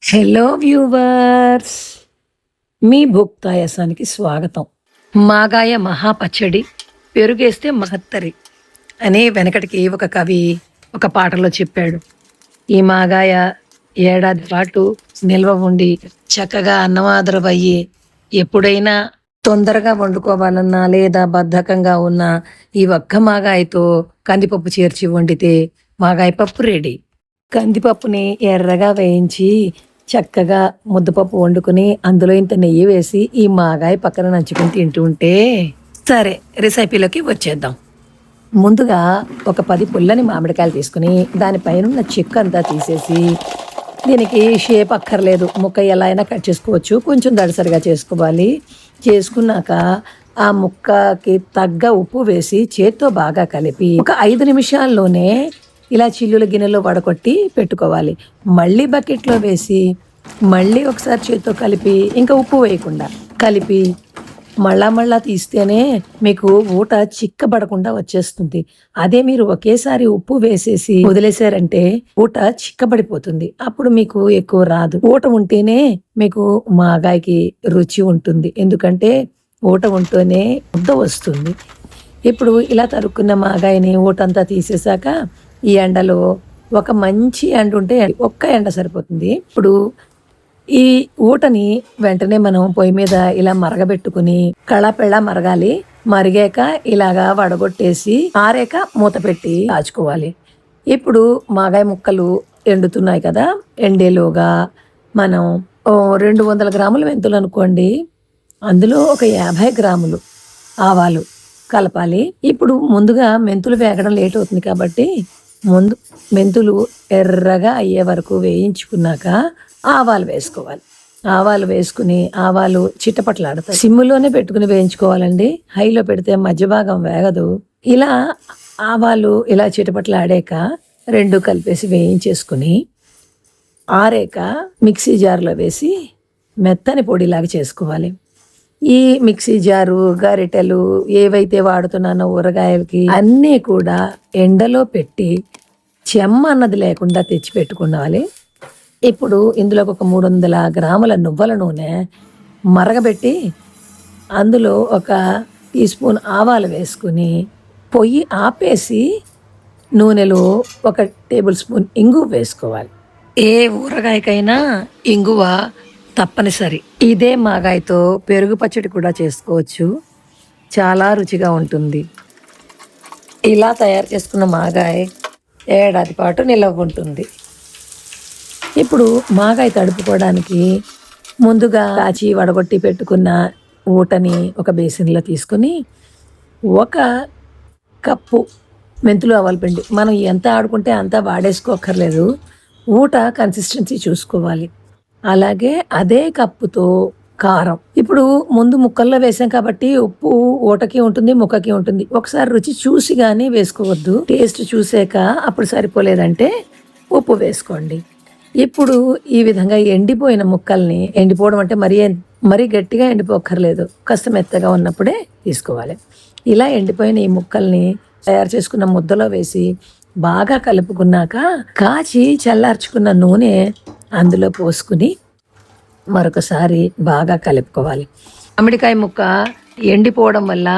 Hello viewers, మీ భుక్తాయాసానికి స్వాగతం. మాగాయ మహాపచ్చడి పెరుగేస్తే మహత్తరి అని వెనకటికి ఒక కవి ఒక పాటలో చెప్పాడు. ఈ మాగాయ ఏడాది పాటు నిల్వ ఉండి చక్కగా అన్నమాదరవయ్యి ఎప్పుడైనా తొందరగా వండుకోవాలన్నా లేదా బద్ధకంగా ఉన్న ఈ ఒక్క మాగాయతో కందిపప్పు చేర్చి వండితే మాగాయ పప్పు రెడీ. కందిపప్పుని ఎర్రగా వేయించి చక్కగా ముద్దపప్పు వండుకుని అందులో ఇంత నెయ్యి వేసి ఈ మాగాయ పక్కన నంచుకుని తింటూ ఉంటే సరే, రెసిపీలోకి వచ్చేద్దాం. ముందుగా ఒక 10 పుల్లని మామిడికాయలు తీసుకుని దానిపైన ఉన్న చెక్కు అంతా తీసేసి, దీనికి షేప్ అక్కర్లేదు, ముక్క ఎలా అయినా కట్ చేసుకోవచ్చు, కొంచెం దడసరిగా చేసుకోవాలి. చేసుకున్నాక ఆ ముక్కకి తగ్గ ఉప్పు వేసి చేత్తో బాగా కలిపి ఒక 5 నిమిషాల్లోనే ఇలా చిల్లుల గిన్నెలో వడకొట్టి పెట్టుకోవాలి. మళ్ళీ బకెట్లో వేసి మళ్ళీ ఒకసారి చేత్తో కలిపి ఇంకా ఉప్పు వేయకుండా కలిపి మళ్ళా తీస్తేనే మీకు ఊట చిక్కబడకుండా వచ్చేస్తుంది. అదే మీరు ఒకేసారి ఉప్పు వేసేసి వదిలేశారంటే ఊట చిక్కబడిపోతుంది. అప్పుడు మీకు ఎక్కువ రాదు. ఊట ఉంటేనే మీకు మాగాయకి రుచి ఉంటుంది, ఎందుకంటే ఊట ఉంటేనే ముద్ద వస్తుంది. ఇప్పుడు ఇలా తరుక్కున్న మాగాయని ఊటంతా తీసేశాక ఈ ఎండలో ఒక మంచి ఎండ ఉంటే ఒక్క ఎండ సరిపోతుంది. ఇప్పుడు ఈ ఊటని వెంటనే మనం పొయ్యి మీద ఇలా మరగబెట్టుకుని కళాపెళ్ళ మరగాలి. మరిగాక ఇలాగా వడగొట్టేసి ఆరేక మూత పెట్టి కాచుకోవాలి. ఇప్పుడు మాగాయ ముక్కలు ఎండుతున్నాయి కదా, ఎండేలోగా మనం 200 గ్రాముల మెంతులు అనుకోండి, అందులో ఒక 50 గ్రాములు ఆవాలు కలపాలి. ఇప్పుడు ముందుగా మెంతులు వేగడం లేట్ అవుతుంది కాబట్టి ముందు మెంతులు ఎర్రగా అయ్యే వరకు వేయించుకున్నాక ఆవాలు వేసుకోవాలి. ఆవాలు వేసుకుని ఆవాలు చిట్టపట్లాడతాయి. సిమ్ములోనే పెట్టుకుని వేయించుకోవాలండి, హైలో పెడితే మధ్య భాగం వేగదు. ఇలా ఆవాలు ఇలా చిటపట్లాడాక 2 కలిపేసి వేయించేసుకుని ఆరేక మిక్సీ జార్లో వేసి మెత్తని పొడిలాగా చేసుకోవాలి. ఈ మిక్సీ జారు, గరిటెలు ఏవైతే వాడుతున్నానో ఊరగాయలకి అన్నీ కూడా ఎండలో పెట్టి చెమ్మ అన్నది లేకుండా తెచ్చి పెట్టుకోవాలి. ఇప్పుడు ఇందులోకి ఒక 300 గ్రాముల నువ్వుల నూనె మరగబెట్టి అందులో ఒక టీ స్పూన్ ఆవాలు వేసుకుని పొయ్యి ఆపేసి నూనెలో ఒక టేబుల్ స్పూన్ ఇంగువ వేసుకోవాలి. ఏ ఊరగాయకైనా ఇంగువ తప్పనిసరి. ఇదే మాగాయతో పెరుగు పచ్చడి కూడా చేసుకోవచ్చు, చాలా రుచిగా ఉంటుంది. ఇలా తయారు చేసుకున్న మాగాయ ఏడాది పాటు నిల్వ ఉంటుంది. ఇప్పుడు మాగాయ తడుపుకోవడానికి ముందుగా కాచి వడగొట్టి పెట్టుకున్న ఊటని ఒక బేసిన్లో తీసుకుని 1 కప్పు మెంతులు ఆవాల పిండి, మనం ఎంత ఆడుకుంటే అంతా వాడేసుకోక్కర్లేదు, ఊట కన్సిస్టెన్సీ చూసుకోవాలి. అలాగే అదే కప్పుతో కారం. ఇప్పుడు ముందు ముక్కల్లో వేసాం కాబట్టి ఉప్పు ఊటకి ఉంటుంది, ముక్కకి ఉంటుంది. ఒకసారి రుచి చూసి కానీ వేసుకోవద్దు, టేస్ట్ చూసాక అప్పుడు సరిపోలేదంటే ఉప్పు వేసుకోండి. ఇప్పుడు ఈ విధంగా ఎండిపోయిన ముక్కల్ని, ఎండిపోవడం అంటే మరీ గట్టిగా ఎండిపోక్కర్లేదు, కాస్త మెత్తగా ఉన్నప్పుడే తీసుకోవాలి. ఇలా ఎండిపోయిన ఈ ముక్కల్ని తయారు చేసుకున్న ముద్దలో వేసి బాగా కలుపుకున్నాక కాచి చల్లార్చుకున్న నూనె అందులో పోసుకుని మరొకసారి బాగా కలుపుకోవాలి. మామిడికాయ ముక్క ఎండిపోవడం వల్ల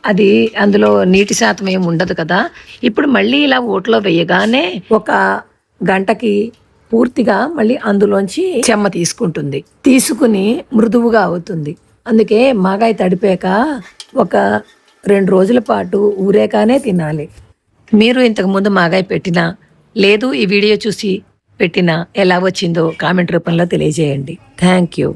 అది అందులో నీటి శాతం ఏమి ఉండదు కదా. ఇప్పుడు మళ్ళీ ఇలా ఊటలో వేయగానే 1 గంటకి పూర్తిగా మళ్ళీ అందులోంచి చెమ్మ తీసుకుని మృదువుగా అవుతుంది. అందుకే మాగాయ తడిపాక ఒక 2 రోజుల పాటు ఊరేగానే తినాలి. మీరు ఇంతకుముందు మాగాయ పెట్టినా లేదు ఈ వీడియో చూసి పెట్టినా ఎలా వచ్చిందో కామెంట్ రూపంలో తెలియజేయండి. Thank you.